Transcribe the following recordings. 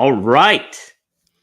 All right.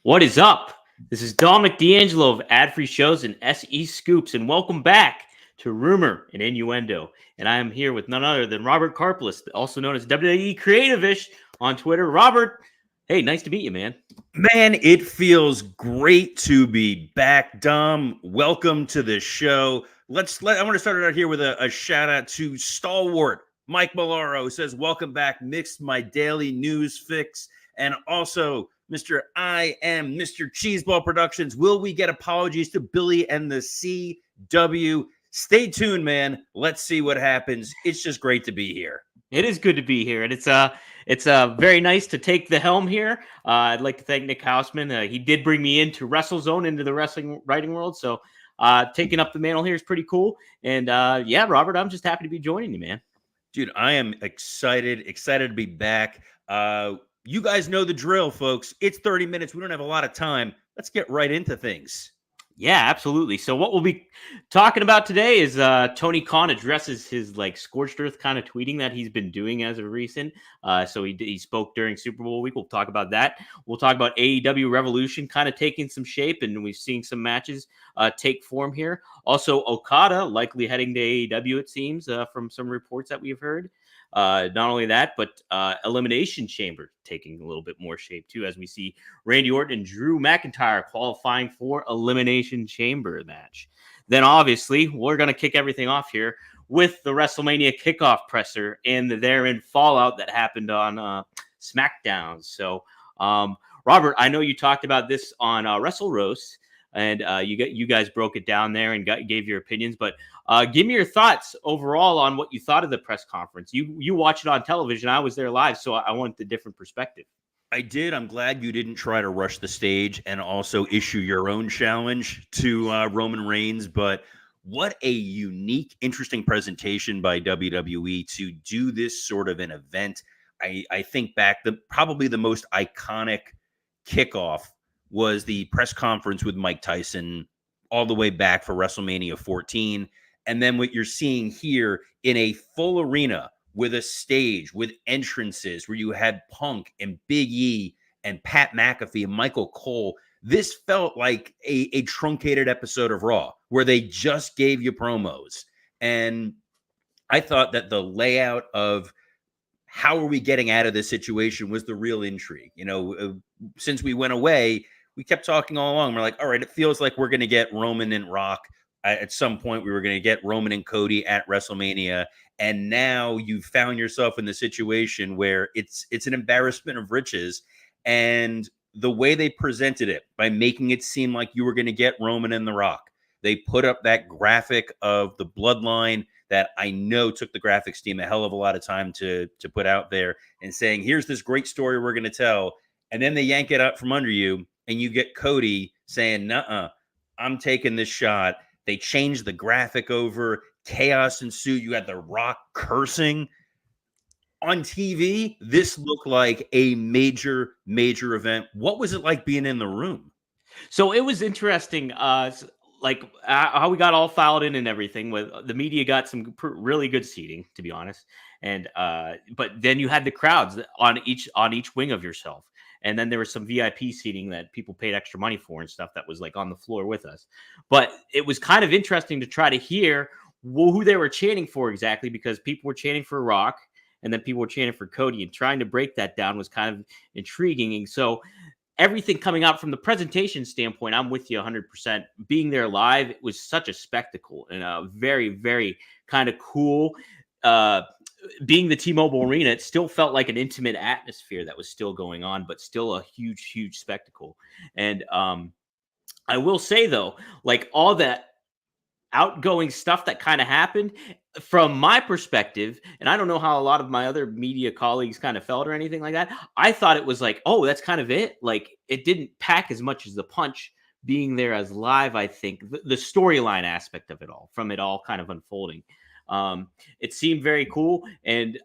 What is up? This is Dominic DeAngelo of Ad Free Shows and SE Scoops, and welcome back to Rumor and Innuendo. And I am here with none other than Robert Karpeles, also known as WWE Creative-ish on Twitter. Robert, hey, nice to meet you, man. Man, it feels great to be back, Dom. Welcome to the show. I want to start it out here with a shout out to Stalwart Mike Malaro, who says, "Welcome back, mixed my daily news fix." And also, Mr. I Am Mr. Cheeseball Productions. Will we get apologies to Billy and the CW? Stay tuned, man. Let's see what happens. It's just great to be here. It is good to be here, and it's very nice to take the helm here. I'd like to thank Nick Hausman. He did bring me into WrestleZone, into the wrestling writing world, so taking up the mantle here is pretty cool. And yeah, Robert, I'm just happy to be joining you, man. Dude, I am excited to be back. You guys know the drill, folks. It's 30 minutes. We don't have a lot of time. Let's get right into things. Yeah, absolutely. So what we'll be talking about today is Tony Khan addresses his scorched earth kind of tweeting that he's been doing as of recent. So he spoke during Super Bowl week. We'll talk about that. We'll talk about AEW Revolution kind of taking some shape, and we've seen some matches take form here. Also, Okada likely heading to AEW, it seems, from some reports that we've heard. Not only that, but Elimination Chamber taking a little bit more shape too, as we see Randy Orton and Drew McIntyre qualifying for Elimination Chamber match. Then obviously we're going to kick everything off here with the WrestleMania Kickoff presser and the therein fallout that happened on SmackDown. So Robert, I know you talked about this on Wrestle Roast, and you guys broke it down there and gave your opinions, but give me your thoughts overall on what you thought of the press conference. You watched it on television. I was there live, so I want the different perspective. I did. I'm glad you didn't try to rush the stage and also issue your own challenge to Roman Reigns. But what a unique, interesting presentation by WWE to do this sort of an event. I think back, probably the most iconic kickoff was the press conference with Mike Tyson all the way back for WrestleMania 14. And then what you're seeing here in a full arena with a stage, with entrances where you had Punk and Big E and Pat McAfee and Michael Cole. This felt like a truncated episode of Raw where they just gave you promos. And I thought that the layout of how are we getting out of this situation was the real intrigue. You know, since we went away, we kept talking all along. We're like, all right, it feels like we're going to get Roman and Rock. At some point, we were going to get Roman and Cody at WrestleMania. And now you've found yourself in the situation where it's an embarrassment of riches. And the way they presented it, by making it seem like you were going to get Roman and The Rock, they put up that graphic of the bloodline that I know took the graphics team a hell of a lot of time to put out there, and saying, here's this great story we're going to tell. And then they yank it out from under you, and you get Cody saying, nuh-uh, I'm taking this shot. They changed the graphic over. Chaos ensued. You had The Rock cursing. On TV, this looked like a major, major event. What was it like being in the room? So it was interesting, how we got all filed in and everything. With the media got some really good seating, to be honest. And but then you had the crowds on each wing of yourself. And then there was some VIP seating that people paid extra money for and stuff that was like on the floor with us. But it was kind of interesting to try to hear who they were chanting for exactly, because people were chanting for Rock and then people were chanting for Cody, and trying to break that down was kind of intriguing. And so everything coming out from the presentation standpoint, I'm with you 100%. Being there live, it was such a spectacle and a very, very kind of cool. Being the T-Mobile Arena, it still felt like an intimate atmosphere that was still going on, but still a huge, huge spectacle. And I will say, though, like all that outgoing stuff that kind of happened, from my perspective, and I don't know how a lot of my other media colleagues kind of felt or anything like that, I thought it was like, oh, that's kind of it. Like, it didn't pack as much as the punch being there as live. I think the storyline aspect of it all, from it all kind of unfolding. It seemed very cool, and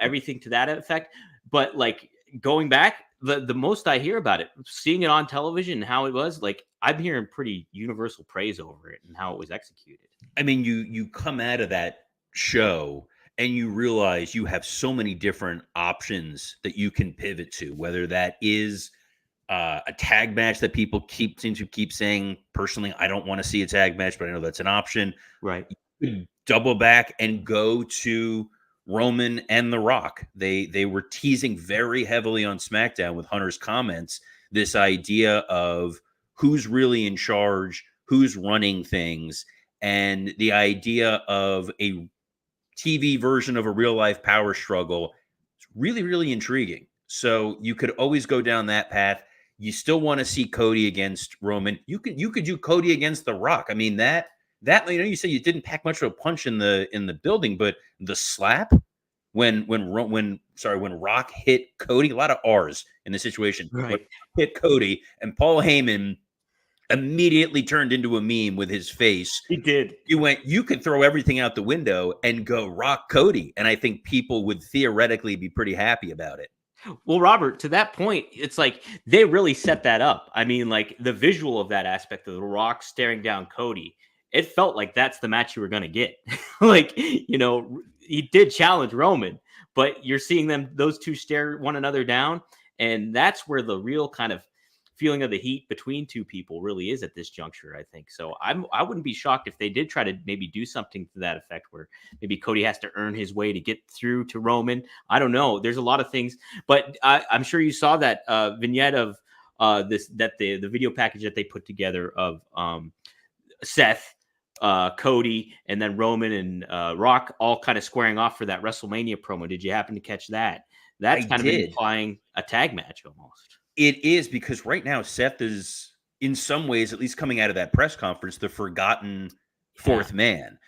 everything to that effect. But like going back, the most I hear about it, seeing it on television and how it was, like, I'm hearing pretty universal praise over it and how it was executed. I mean, you come out of that show and you realize you have so many different options that you can pivot to, whether that is a tag match that people seem to keep saying. Personally, I don't want to see a tag match, but I know that's an option. Right. You could double back and go to Roman and The Rock. They were teasing very heavily on SmackDown with Hunter's comments this idea of who's really in charge, who's running things, and the idea of a TV version of a real life power struggle. It's really, really intriguing. So you could always go down that path. You still want to see Cody against Roman. You could do Cody against The Rock. I mean, that you say you didn't pack much of a punch in the building, but the slap when Rock hit Cody, a lot of R's in the situation. Right. Hit Cody, and Paul Heyman immediately turned into a meme with his face. He did. You could throw everything out the window and go Rock Cody, and I think people would theoretically be pretty happy about it. Well, Robert, to that point, it's like they really set that up. I mean, like the visual of that aspect of The Rock staring down Cody, it felt like that's the match you were going to get. Like, he did challenge Roman, but you're seeing those two stare one another down. And that's where the real kind of feeling of the heat between two people really is at this juncture, I think. So I wouldn't be shocked if they did try to maybe do something to that effect where maybe Cody has to earn his way to get through to Roman. I don't know. There's a lot of things, but I'm sure you saw that vignette of the video package that they put together of Seth, Cody, and then Roman and Rock all kind of squaring off for that WrestleMania promo. Did you happen to catch that? That's kind of implying a tag match almost. It is, because right now Seth is, in some ways, at least coming out of that press conference, the forgotten fourth man.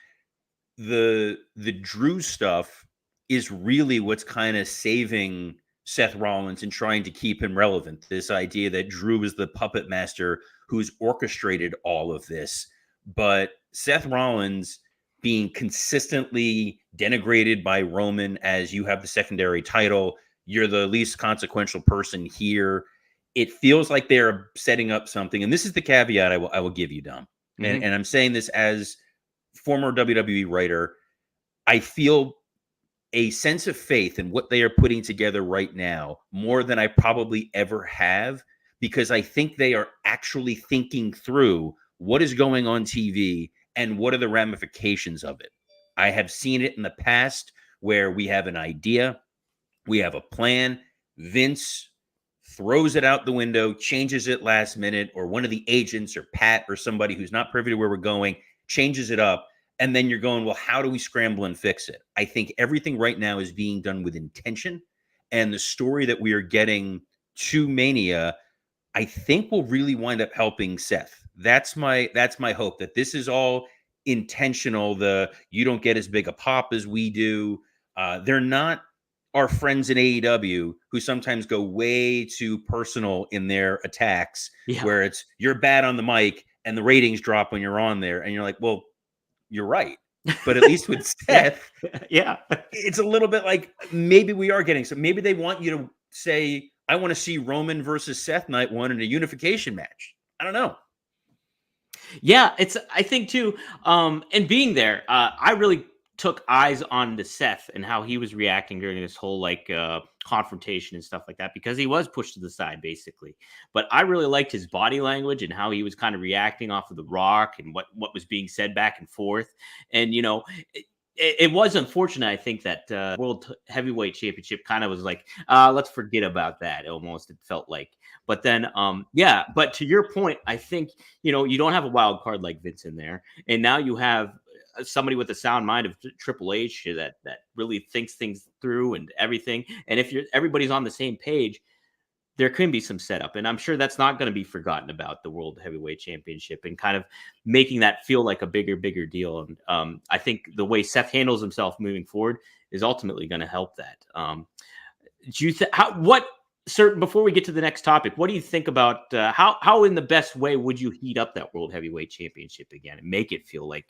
The Drew stuff is really what's kind of saving Seth Rollins and trying to keep him relevant. This idea that Drew is the puppet master who's orchestrated all of this. But Seth Rollins being consistently denigrated by Roman as you have the secondary title, you're the least consequential person here. It feels like they're setting up something. And this is the caveat I will give you, Dom. Mm-hmm. And I'm saying this as former WWE writer. I feel a sense of faith in what they are putting together right now more than I probably ever have, because I think they are actually thinking through what is going on TV and what are the ramifications of it. I have seen it in the past where we have an idea, we have a plan, Vince throws it out the window, changes it last minute, or one of the agents or Pat or somebody who's not privy to where we're going changes it up. And then you're going, well, how do we scramble and fix it? I think everything right now is being done with intention. And the story that we are getting to Mania, I think will really wind up helping Seth. That's my hope, that this is all intentional. You don't get as big a pop as we do. They're not our friends in AEW who sometimes go way too personal in their attacks, where it's you're bad on the mic and the ratings drop when you're on there. And you're like, well, you're right. But at least with Seth, it's a little bit like maybe we are getting some. Maybe they want you to say, I want to see Roman versus Seth night one in a unification match. I don't know. Yeah, I think too. And being there, I really took eyes on the Seth and how he was reacting during this whole confrontation and stuff like that, because he was pushed to the side basically. But I really liked his body language and how he was kind of reacting off of The Rock and what was being said back and forth. And it was unfortunate, I think, that World Heavyweight Championship kind of was like, let's forget about that. Almost, it felt like. But then, but to your point, I think, you don't have a wild card like Vince in there. And now you have somebody with a sound mind of Triple H that really thinks things through and everything. And if everybody's on the same page, there can be some setup. And I'm sure that's not going to be forgotten about, the World Heavyweight Championship, and kind of making that feel like a bigger deal. And I think the way Seth handles himself moving forward is ultimately going to help that. Do you before we get to the next topic, what do you think about how in the best way would you heat up that World Heavyweight Championship again and make it feel like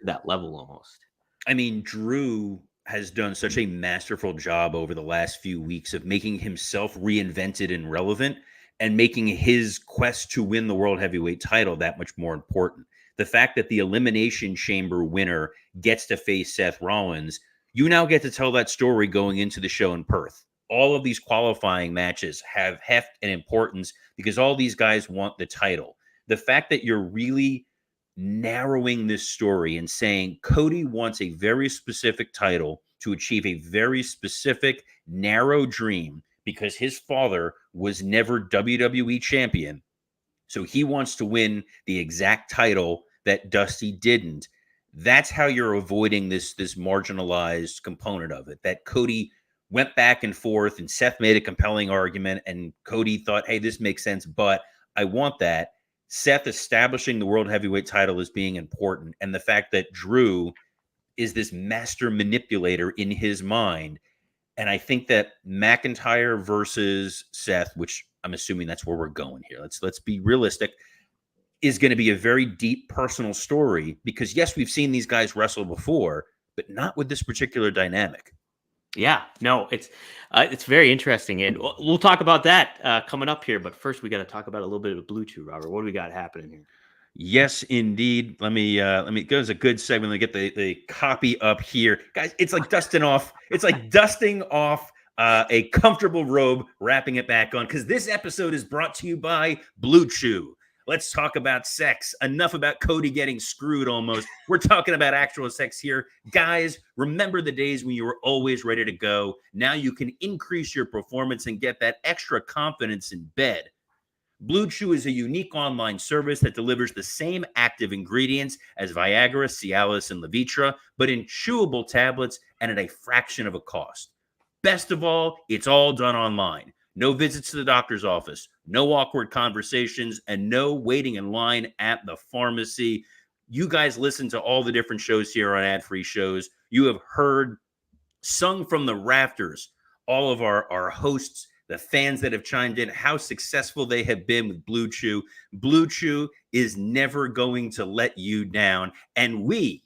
that level almost? I mean, Drew has done such a masterful job over the last few weeks of making himself reinvented and relevant, and making his quest to win the World Heavyweight title that much more important. The fact that the Elimination Chamber winner gets to face Seth Rollins You now get to tell that story going into the show in Perth. All of these qualifying matches have heft and importance because all these guys want the title. The fact that you're really narrowing this story and saying Cody wants a very specific title to achieve a very specific, narrow dream because his father was never WWE champion. So he wants to win the exact title that Dusty didn't. That's how you're avoiding this marginalized component of it, that Cody went back and forth and Seth made a compelling argument and Cody thought, hey, this makes sense, but I want that. Seth establishing the world heavyweight title as being important, and the fact that Drew is this master manipulator in his mind. And I think that McIntyre versus Seth, which I'm assuming that's where we're going here. Let's be realistic, is going to be a very deep personal story because yes, we've seen these guys wrestle before, but not with this particular dynamic. Yeah, no, it's very interesting, and we'll talk about that coming up here. But first, we got to talk about a little bit of Blue Chew, Robert. What do we got happening here? Yes, indeed. Let me go as a good segment. Let me get the copy up here, guys. It's like dusting off. It's like dusting off a comfortable robe, wrapping it back on. Because this episode is brought to you by Blue Chew. Let's talk about sex. Enough about Cody getting screwed almost. We're talking about actual sex here. Guys, remember the days when you were always ready to go. Now you can increase your performance and get that extra confidence in bed. Blue Chew is a unique online service that delivers the same active ingredients as Viagra, Cialis, and Levitra, but in chewable tablets and at a fraction of a cost. Best of all, it's all done online. No visits to the doctor's office, no awkward conversations, and no waiting in line at the pharmacy. You guys listen to all the different shows here on Ad-Free Shows. You have heard sung from the rafters all of our hosts, the fans that have chimed in, how successful they have been with Blue Chew. Blue Chew is never going to let you down. And we,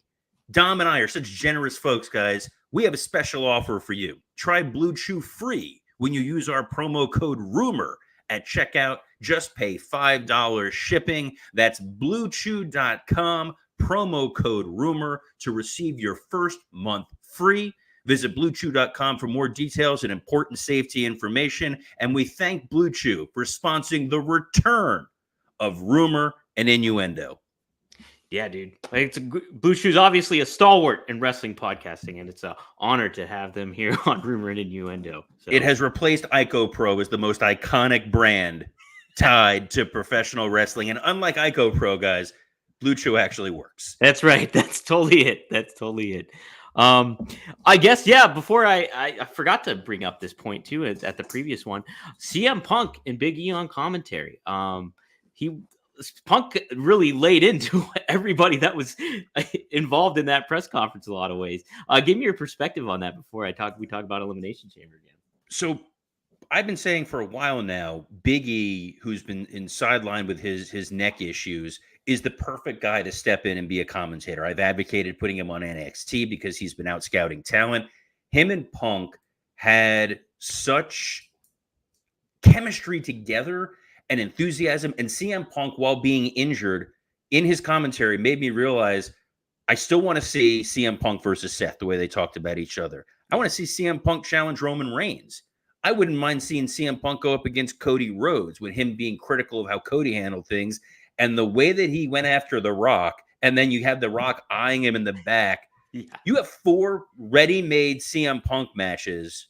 Dom and I, are such generous folks, guys. We have a special offer for you. Try Blue Chew free when you use our promo code RUMOR at checkout. Just pay $5 shipping. That's BlueChew.com, promo code RUMOR to receive your first month free. Visit BlueChew.com for more details and important safety information. And we thank Blue Chew for sponsoring the return of Rumor and Innuendo. Yeah, dude. Blue Chew's obviously a stalwart in wrestling podcasting, and it's an honor to have them here on Rumor and Innuendo. So. It has replaced IcoPro as the most iconic brand tied to professional wrestling. And unlike IcoPro, guys, Blue Chew actually works. That's right. That's totally it. I guess, yeah, before I forgot to bring up this point too at the previous one. CM Punk and Big E on commentary. Punk really laid into everybody that was involved in that press conference in a lot of ways. Give me your perspective on that before we talk about Elimination Chamber again. So I've been saying for a while now, Big E, who's been sidelined with his neck issues, is the perfect guy to step in and be a commentator. I've advocated putting him on NXT because he's been out scouting talent. Him and Punk had such chemistry together and enthusiasm. And CM Punk, while being injured, in his commentary made me realize I still want to see CM Punk versus Seth, the way they talked about each other. I want to see CM Punk challenge Roman Reigns. I wouldn't mind seeing CM Punk go up against Cody Rhodes with him being critical of how Cody handled things. And the way that he went after The Rock, and then you have The Rock eyeing him in the back. Yeah. You have 4 ready-made CM Punk matches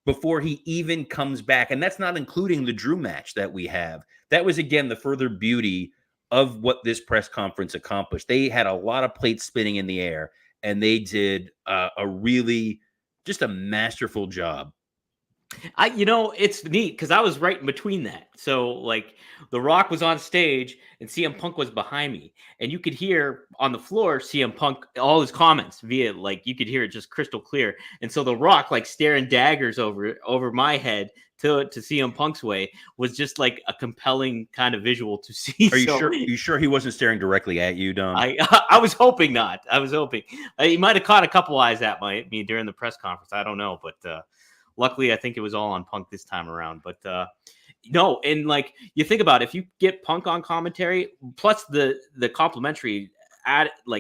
before he even comes back. And that's not including the Drew match that we have. That was, again, the further beauty of what this press conference accomplished. They had a lot of plates spinning in the air, and they did a really just a masterful job. It's neat because I was right in between that. So, like, The Rock was on stage and CM Punk was behind me, and you could hear on the floor CM Punk all his comments via, like, you could hear it just crystal clear. And so The Rock, like, staring daggers over my head to CM Punk's way was just like a compelling kind of visual to see. Are you sure? Are you sure he wasn't staring directly at you, Don? I was hoping not. I was hoping he might have caught a couple eyes at me during the press conference. I don't know, but. Luckily, I think it was all on Punk this time around. But no, and like you think about it, if you get Punk on commentary, plus the complimentary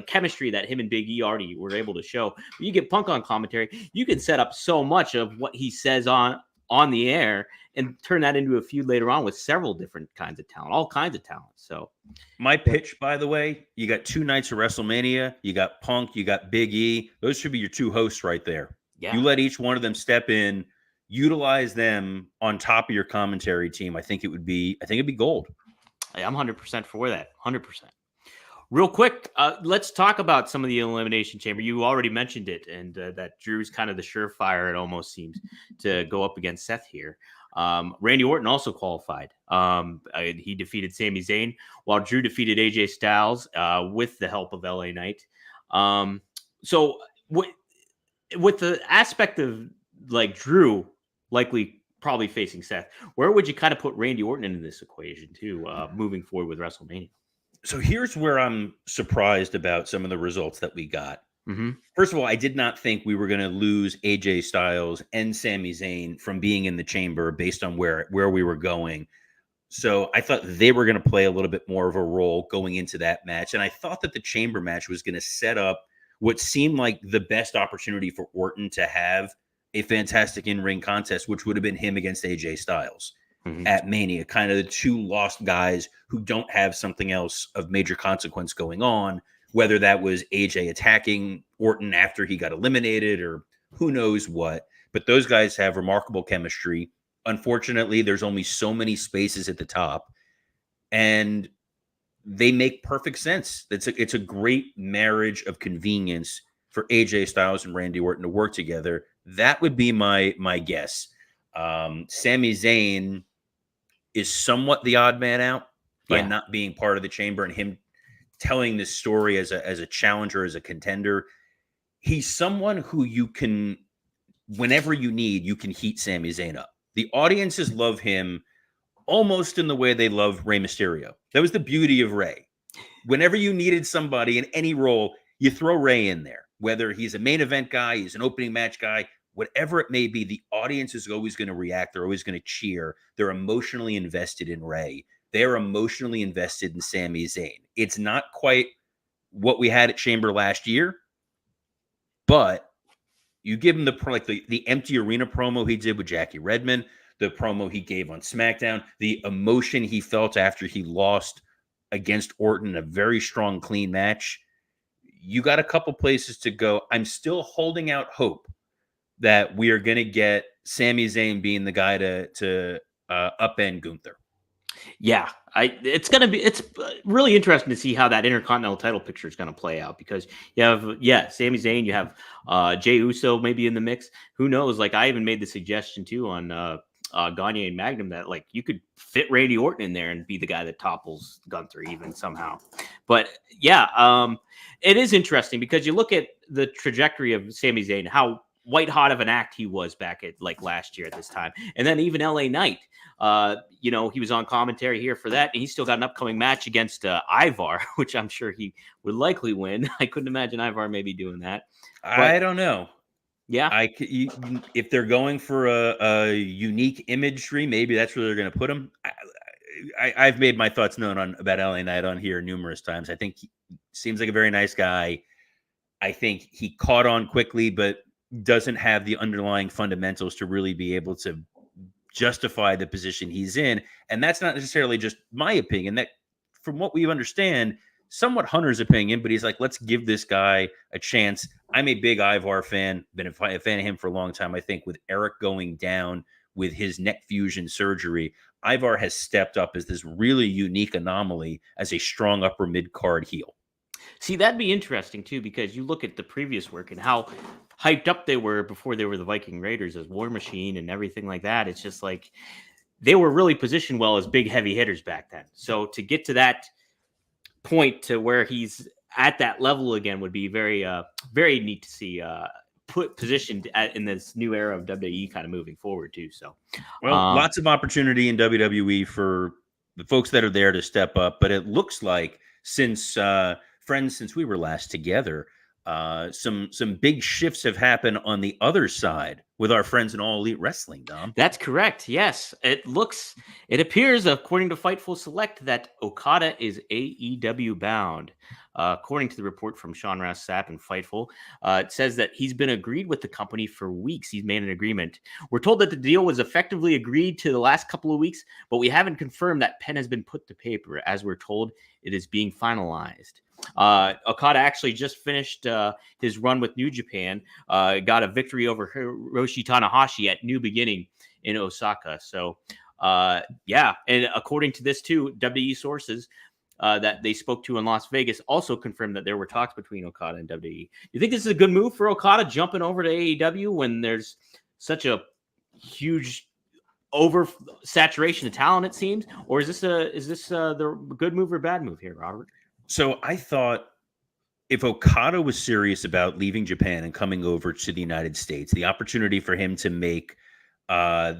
chemistry that him and Big E already were able to show. When you get Punk on commentary, you can set up so much of what he says on the air and turn that into a feud later on with several different kinds of talent, all kinds of talent. So my pitch, by the way, you got 2 nights of WrestleMania, you got Punk, you got Big E. Those should be your 2 hosts right there. Yeah. You let each one of them step in, utilize them on top of your commentary team. I think it'd be gold. I'm 100% for that. 100%. Real quick, let's talk about some of the Elimination Chamber. You already mentioned it, and that Drew's kind of the surefire, it almost seems, to go up against Seth here. Randy Orton also qualified. He defeated Sami Zayn, while Drew defeated AJ Styles with the help of LA Knight. So with the aspect of Drew likely probably facing Seth, where would you kind of put Randy Orton into this equation too, moving forward with WrestleMania? So here's where I'm surprised about some of the results that we got. Mm-hmm. First of all, I did not think we were going to lose AJ Styles and Sami Zayn from being in the chamber based on where we were going. So I thought they were going to play a little bit more of a role going into that match. And I thought that the chamber match was going to set up what seemed like the best opportunity for Orton to have a fantastic in-ring contest, which would have been him against AJ Styles at Mania, kind of the 2 lost guys who don't have something else of major consequence going on, whether that was AJ attacking Orton after he got eliminated or who knows what. But those guys have remarkable chemistry. Unfortunately, there's only so many spaces at the top, and they make perfect sense. It's a great marriage of convenience for AJ Styles and Randy Orton to work together. That would be my guess. Sami Zayn is somewhat the odd man out by not being part of the chamber, and him telling this story as a challenger, as a contender. He's someone who you can, whenever you need, you can heat Sami Zayn up. The audiences love him almost in the way they love Rey Mysterio. That was the beauty of Rey. Whenever you needed somebody in any role, you throw Rey in there. Whether he's a main event guy, he's an opening match guy, whatever it may be, the audience is always going to react. They're always going to cheer. They're emotionally invested in Rey. They're emotionally invested in Sami Zayn. It's not quite what we had at Chamber last year, but you give him the empty arena promo he did with Jackie Redmond, the promo he gave on SmackDown, the emotion he felt after he lost against Orton, a very strong, clean match. You got a couple places to go. I'm still holding out hope that we are going to get Sami Zayn being the guy to upend Gunther. Yeah, it's really interesting to see how that Intercontinental title picture is going to play out, because you have Sami Zayn, you have Jey Uso maybe in the mix. Who knows? I even made the suggestion too on Gagne and Magnum that you could fit Randy Orton in there and be the guy that topples Gunther even somehow. But it is interesting because you look at the trajectory of Sami Zayn, how white hot of an act he was back at last year at this time. And then even LA Knight, he was on commentary here for that. And he's still got an upcoming match against Ivar, which I'm sure he would likely win. I couldn't imagine Ivar maybe doing that. But, I don't know. Yeah. If they're going for a unique imagery, maybe that's where they're going to put him. I've made my thoughts known about LA Knight on here numerous times. I think he seems like a very nice guy. I think he caught on quickly, but doesn't have the underlying fundamentals to really be able to justify the position he's in. And that's not necessarily just my opinion. That, from what we understand, somewhat Hunter's opinion, but he's like, let's give this guy a chance. I'm a big Ivar fan, been a fan of him for a long time. I think with Eric going down with his neck fusion surgery, Ivar has stepped up as this really unique anomaly as a strong upper mid-card heel. See, that'd be interesting too, because you look at the previous work and how hyped up they were before they were the Viking Raiders as War Machine and everything like that. It's just they were really positioned well as big heavy hitters back then. So to get to that point to where he's at that level again would be very, very neat to see. Positioned in this new era of WWE kind of moving forward too. So, lots of opportunity in WWE for the folks that are there to step up. But it looks like since we were last together, some big shifts have happened on the other side with our friends in All Elite Wrestling, Dom. That's correct. Yes, it appears, according to Fightful Select, that Okada is AEW bound. According to the report from Sean Ross Sapp and Fightful, it says that he's been agreed with the company for weeks. He's made an agreement. We're told that the deal was effectively agreed to the last couple of weeks, but we haven't confirmed that pen has been put to paper. As we're told, it is being finalized. Okada actually just finished his run with New Japan, got a victory over Hiroshi Tanahashi at New Beginning in Osaka. So, yeah. And according to this too, WWE sources that they spoke to in Las Vegas also confirmed that there were talks between Okada and WWE. You think this is a good move for Okada jumping over to AEW when there's such a huge over saturation of talent, it seems? Or is this the good move or bad move here, Robert? So I thought if Okada was serious about leaving Japan and coming over to the United States, the opportunity for him to make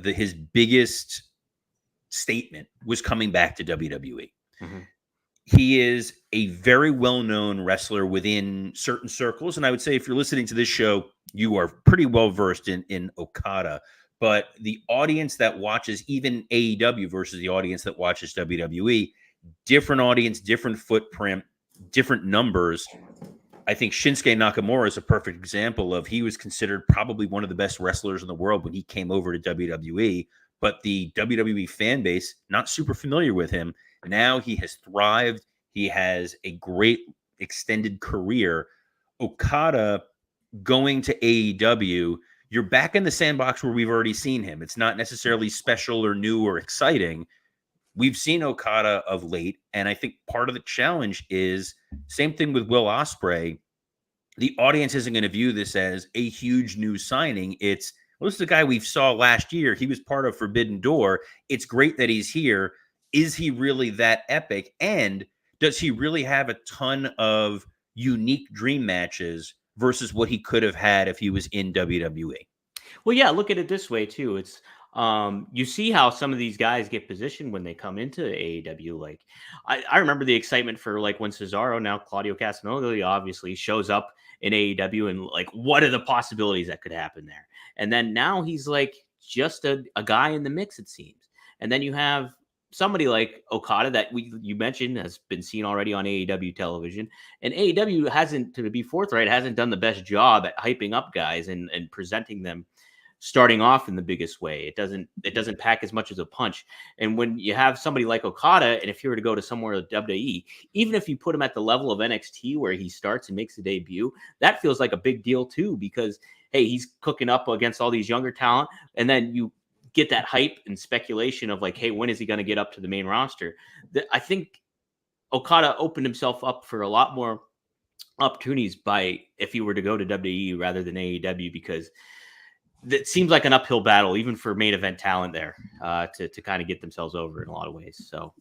his biggest statement was coming back to WWE. Mm-hmm. He is a very well-known wrestler within certain circles. And I would say if you're listening to this show, you are pretty well-versed in Okada. But the audience that watches even AEW versus the audience that watches WWE, different audience, different footprint, different numbers. I think Shinsuke Nakamura is a perfect example of he was considered probably one of the best wrestlers in the world when he came over to WWE, but the WWE fan base, not super familiar with him. Now he has thrived. He has a great extended career. Okada going to AEW, you're back in the sandbox where we've already seen him. It's not necessarily special or new or exciting. We've seen Okada of late, and I think part of the challenge is same thing with Will Ospreay. The audience isn't going to view this as a huge new signing. It's, well, this is the guy we saw last year. He was part of Forbidden Door. It's great that he's here. Is he really that epic? And does he really have a ton of unique dream matches versus what he could have had if he was in WWE? Well, yeah, look at it this way, too. It's you see how some of these guys get positioned when they come into AEW. Like, I remember the excitement for like when Cesaro, now Claudio Castagnoli, obviously shows up in AEW, and like, what are the possibilities that could happen there? And then now he's like just a guy in the mix, it seems. And then you have somebody like Okada that you mentioned has been seen already on AEW television, and AEW hasn't, to be forthright, hasn't done the best job at hyping up guys and presenting them starting off in the biggest way. It doesn't pack as much as a punch. And when you have somebody like Okada, and if you were to go to somewhere like WWE, even if you put him at the level of NXT where he starts and makes a debut, that feels like a big deal too, because hey, he's cooking up against all these younger talent, and then you get that hype and speculation of like, hey, when is he going to get up to the main roster? I think Okada opened himself up for a lot more opportunities by if he were to go to WWE rather than AEW, because it seems like an uphill battle, even for main event talent there, to kind of get themselves over in a lot of ways. So,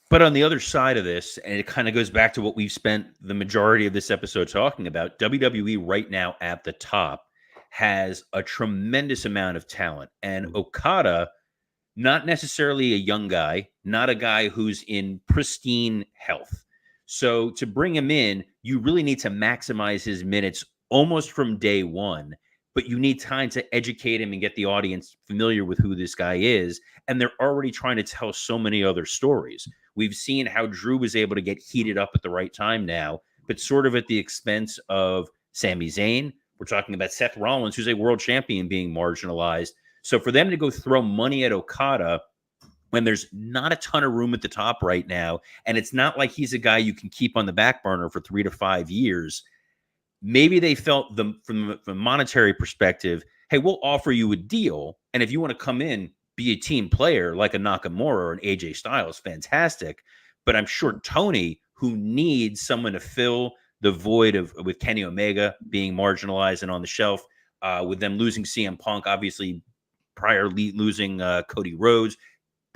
but on the other side of this, and it kind of goes back to what we've spent the majority of this episode talking about, WWE right now at the top has a tremendous amount of talent. And Okada, not necessarily a young guy, not a guy who's in pristine health. So to bring him in, you really need to maximize his minutes almost from day one. But you need time to educate him and get the audience familiar with who this guy is. And they're already trying to tell so many other stories. We've seen how Drew was able to get heated up at the right time now, but sort of at the expense of Sami Zayn. We're talking about Seth Rollins, who's a world champion, being marginalized. So for them to go throw money at Okada when there's not a ton of room at the top right now, and it's not like he's a guy you can keep on the back burner for 3 to 5 years, maybe they felt from a monetary perspective, hey, we'll offer you a deal. And if you want to come in, be a team player like a Nakamura or an AJ Styles, fantastic. But I'm sure Tony, who needs someone to fill the void with Kenny Omega being marginalized and on the shelf, with them losing CM Punk, obviously prior losing Cody Rhodes,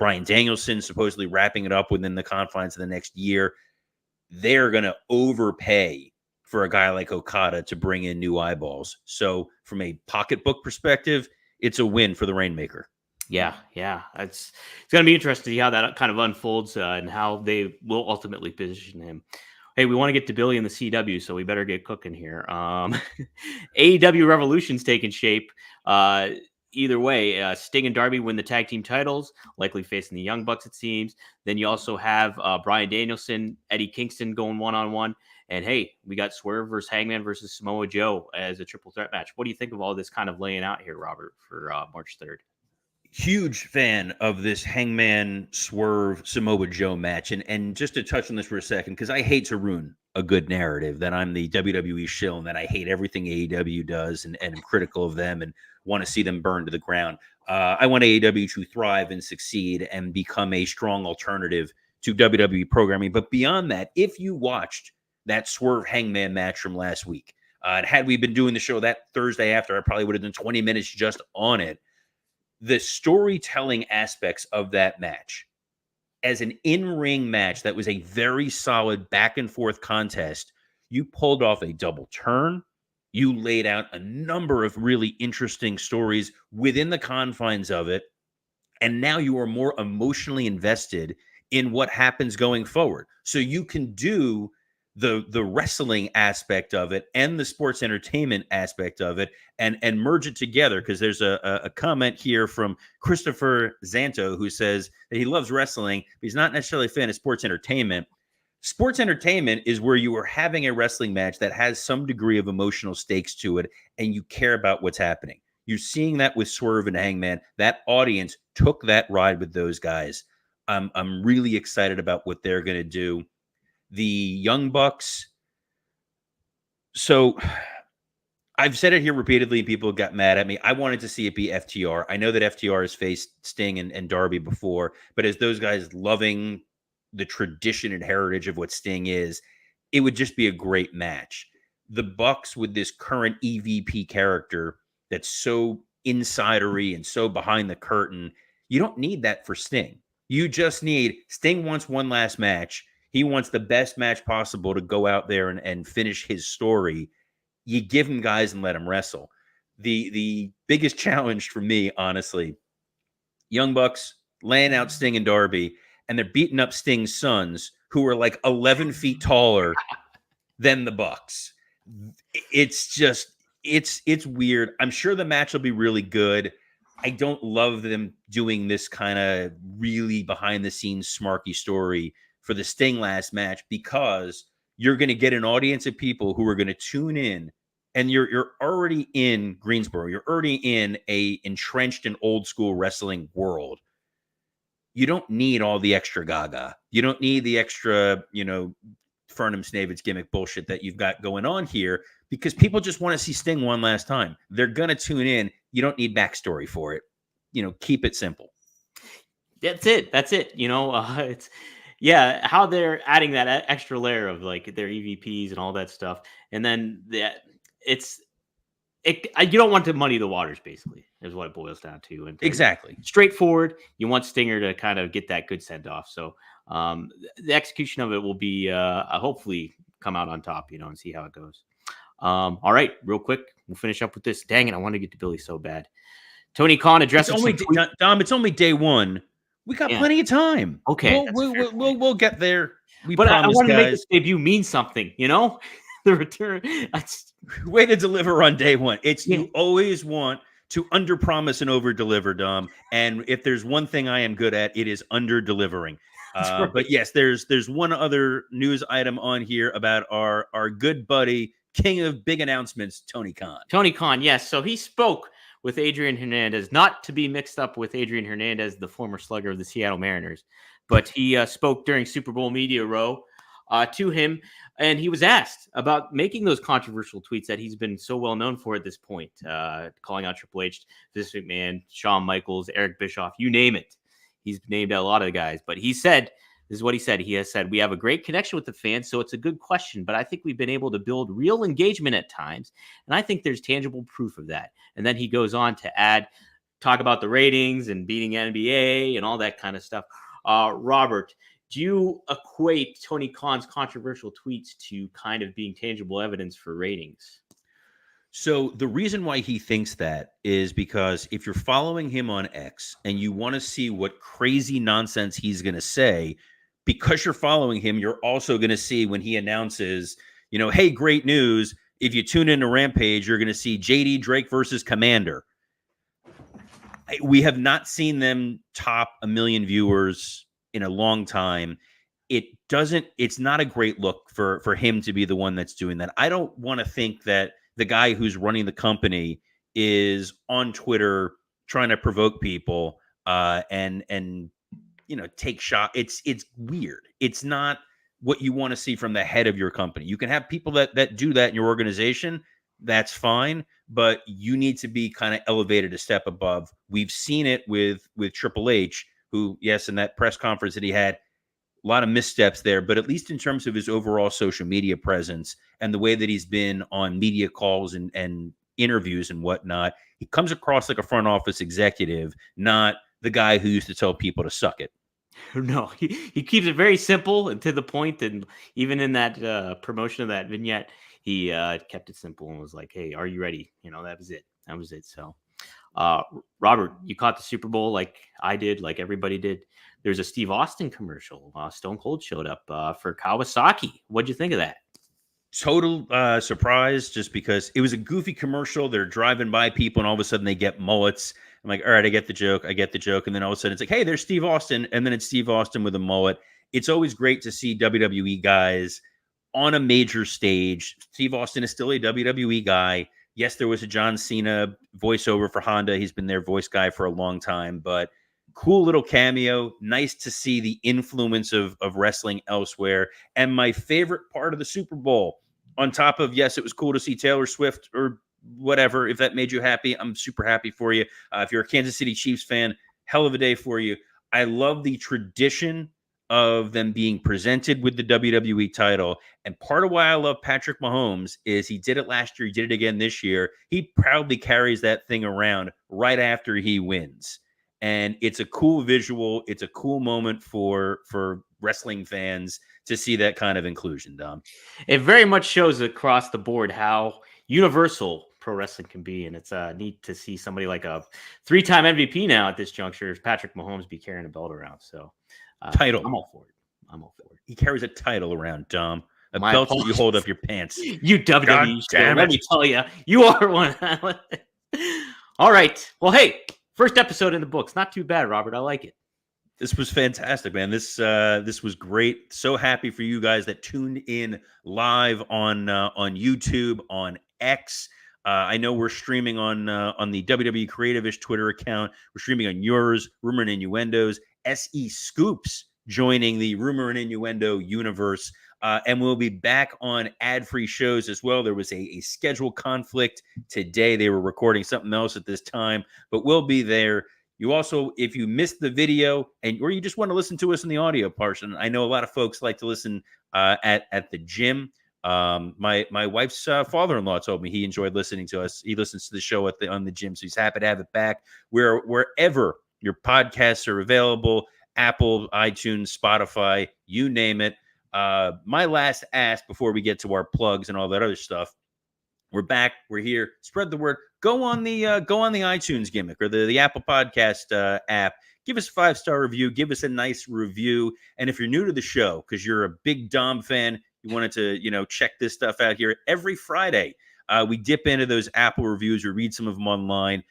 Bryan Danielson supposedly wrapping it up within the confines of the next year, they're going to overpay for a guy like Okada to bring in new eyeballs. So from a pocketbook perspective, it's a win for the Rainmaker. Yeah. It's going to be interesting to see how that kind of unfolds and how they will ultimately position him. Hey, we want to get to Billy in the CW, so we better get cooking here. AEW Revolution's taking shape. either way, Sting and Darby win the tag team titles, likely facing the Young Bucks, it seems. Then you also have Bryan Danielson, Eddie Kingston going one-on-one. And hey, we got Swerve versus Hangman versus Samoa Joe as a triple threat match. What do you think of all this kind of laying out here, Robert, for March 3rd? Huge fan of this Hangman Swerve Samoa Joe match. And just to touch on this for a second, because I hate to ruin a good narrative that I'm the WWE shill and that I hate everything AEW does and am critical of them and want to see them burn to the ground. I want AEW to thrive and succeed and become a strong alternative to WWE programming. But beyond that, if you watched that Swerve Hangman match from last week, and had we been doing the show that Thursday after, I probably would have done 20 minutes just on it. The storytelling aspects of that match as an in-ring match that was a very solid back and forth contest. You pulled off a double turn. You laid out a number of really interesting stories within the confines of it. And now you are more emotionally invested in what happens going forward. So you can do the wrestling aspect of it and the sports entertainment aspect of it and merge it together. Because there's a comment here from Christopher Zanto who says that he loves wrestling, but he's not necessarily a fan of sports entertainment. Sports entertainment is where you are having a wrestling match that has some degree of emotional stakes to it, and you care about what's happening. You're seeing that with Swerve and Hangman. That audience took that ride with those guys. I'm really excited about what they're going to do. The Young Bucks. So I've said it here repeatedly. People got mad at me. I wanted to see it be FTR. I know that FTR has faced Sting and Darby before, but as those guys loving the tradition and heritage of what Sting is, it would just be a great match. The Bucks with this current EVP character that's so insidery and so behind the curtain, you don't need that for Sting. You just need Sting wants one last match. He wants the best match possible to go out there and finish his story. You give him guys and let him wrestle. The biggest challenge for me, honestly, Young Bucks laying out Sting and Darby, and they're beating up Sting's sons, who are like 11 feet taller than the Bucks. It's just, it's weird. I'm sure the match will be really good. I don't love them doing this kind of really behind the scenes smarky story for the Sting last match, because you're going to get an audience of people who are going to tune in, and you're already in Greensboro. You're already in a entrenched and old school wrestling world. You don't need all the extra gaga. You don't need the extra, Fernum Snavid's gimmick bullshit that you've got going on here, because people just want to see Sting one last time. They're going to tune in. You don't need backstory for it. Keep it simple. That's it. It's, yeah, how they're adding that extra layer of like their EVPs and all that stuff. And then you don't want to muddy the waters, basically, is what it boils down to. And exactly straightforward. You want Stinger to kind of get that good send off. So the execution of it will be hopefully come out on top, and see how it goes. All right, real quick, we'll finish up with this. Dang it, I want to get to Billy so bad. Tony Khan addresses Dom, it's only day one. We got plenty of time. Okay, we'll get there. But I want to make this debut mean something, the return. Way to deliver on day one. You always want to underpromise and overdeliver, Dom. And if there's one thing I am good at, it is underdelivering. Right. But yes, there's one other news item on here about our good buddy, king of big announcements, Tony Khan. Tony Khan, yes. So he spoke with Adrian Hernandez, not to be mixed up with Adrian Hernandez, the former slugger of the Seattle Mariners, but he spoke during Super Bowl Media Row to him, and he was asked about making those controversial tweets that he's been so well known for at this point, calling out Triple H, Vince McMahon, Shawn Michaels, Eric Bischoff, you name it. He's named a lot of the guys, but he said, this is what he said. He has said, we have a great connection with the fans, so it's a good question, but I think we've been able to build real engagement at times, and I think there's tangible proof of that. And then he goes on to talk about the ratings and beating NBA and all that kind of stuff. Robert, do you equate Tony Khan's controversial tweets to kind of being tangible evidence for ratings? So the reason why he thinks that is because if you're following him on X and you want to see what crazy nonsense he's going to say, because you're following him, you're also going to see when he announces, hey, great news. If you tune into Rampage, you're going to see JD Drake versus Commander. We have not seen them top 1 million viewers in a long time. It's not a great look for him to be the one that's doing that. I don't want to think that the guy who's running the company is on Twitter trying to provoke people and take shot. It's weird. It's not what you want to see from the head of your company. You can have people that do that in your organization. That's fine, but you need to be kind of elevated a step above. We've seen it with Triple H, who, yes, in that press conference that he had, a lot of missteps there, but at least in terms of his overall social media presence and the way that he's been on media calls and interviews and whatnot, he comes across like a front office executive, not the guy who used to tell people to suck it. No, he keeps it very simple and to the point. And even in that promotion of that vignette, he kept it simple and was like, "Hey, are you ready?" That was it. That was it. So, Robert, you caught the Super Bowl like I did, like everybody did. There's a Steve Austin commercial. Stone Cold showed up for Kawasaki. What'd you think of that? Total surprise, just because it was a goofy commercial. They're driving by people and all of a sudden they get mullets. I'm like, all right, I get the joke. And then all of a sudden it's like, hey, there's Steve Austin. And then it's Steve Austin with a mullet. It's always great to see WWE guys on a major stage. Steve Austin is still a WWE guy. Yes, there was a John Cena voiceover for Honda. He's been their voice guy for a long time, but cool little cameo. Nice to see the influence of wrestling elsewhere. And my favorite part of the Super Bowl, on top of, yes, it was cool to see Taylor Swift or whatever. If that made you happy, I'm super happy for you. If you're a Kansas City Chiefs fan, hell of a day for you. I love the tradition of them being presented with the WWE title. And part of why I love Patrick Mahomes is he did it last year. He did it again this year. He proudly carries that thing around right after he wins. And it's a cool visual. It's a cool moment for wrestling fans to see that kind of inclusion, Dom. It very much shows across the board how universal pro wrestling can be. And it's neat to see somebody like a 3-time MVP now at this juncture, Patrick Mahomes, be carrying a belt around. So title. I'm all for it. He carries a title around, Dom. A belt that you hold up your pants. You WWE star, let me tell you, you are one. All right. Well, hey, first episode in the books. Not too bad, Robert. I like it. This was fantastic, man. This was great. So happy for you guys that tuned in live on YouTube, on X. I know we're streaming on the WWE Creative-ish Twitter account. We're streaming on yours, Rumor and Innuendos, SE Scoops joining the Rumor and Innuendo universe. And we'll be back on ad-free shows as well. There was a schedule conflict today. They were recording something else at this time, but we'll be there. You also, if you missed the video or you just want to listen to us in the audio portion, I know a lot of folks like to listen at the gym. My wife's father-in-law told me he enjoyed listening to us. He listens to the show on the gym, so he's happy to have it back. Wherever your podcasts are available, Apple, iTunes, Spotify, you name it. My last ask before we get to our plugs and all that other stuff. We're back. We're here. Spread the word. Go on the iTunes gimmick or the Apple Podcast app. Give us a 5-star review. Give us a nice review. And if you're new to the show, because you're a big Dom fan, you wanted to check this stuff out here every Friday. We dip into those Apple reviews. We read some of them online.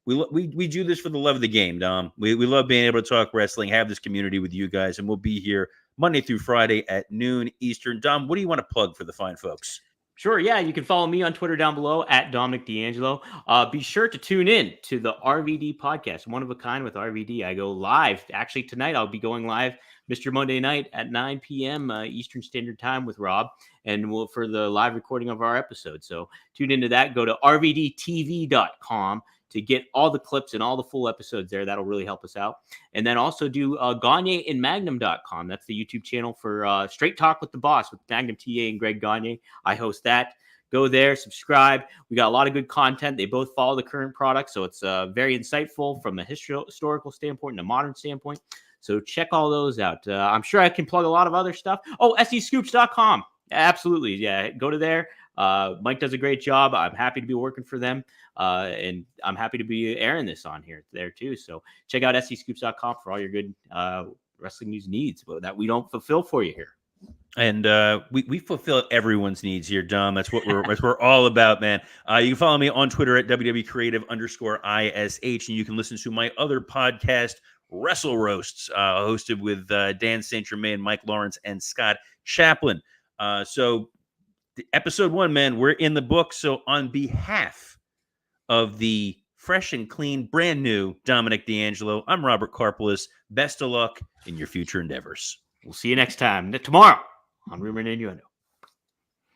We do this for the love of the game, Dom. We love being able to talk wrestling, have this community with you guys, and we'll be here Monday through Friday at noon Eastern. Dom, what do you want to plug for the fine folks? Sure, yeah. You can follow me on Twitter down below at Dominic DeAngelo. Be sure to tune in to the RVD podcast, One of a Kind with RVD. I go live. Actually, tonight I'll be going live, Mr. Monday Night at 9 p.m. Eastern Standard Time with Rob, and for the live recording of our episode. So tune into that. Go to rvdtv.com to get all the clips and all the full episodes there. That'll really help us out. And then also do GagneandMagnum.com. That's the YouTube channel for Straight Talk with the Boss with Magnum TA and Greg Gagne. I host that. Go there, subscribe. We got a lot of good content. They both follow the current product, so it's very insightful from a historical standpoint and a modern standpoint. So check all those out. I'm sure I can plug a lot of other stuff. Oh, SEScoops.com. Absolutely. Yeah, go to there. Mike does a great job. I'm happy to be working for them. And I'm happy to be airing this on here there too. So check out SEScoops.com for all your good wrestling news needs that we don't fulfill for you here. And we fulfill everyone's needs here, Dom. That's what we're all about, man. You can follow me on Twitter at WWCreative_ISH, and you can listen to my other podcast, Wrestle Roasts, hosted with Dan St. Germain, Mike Lawrence, and Scott Chaplin. So episode 1, man, we're in the book. So on behalf of the fresh and clean, brand new Dominic DeAngelo, I'm Robert Karpeles. Best of luck in your future endeavors. We'll see you next time, tomorrow on Rumor Innuendo.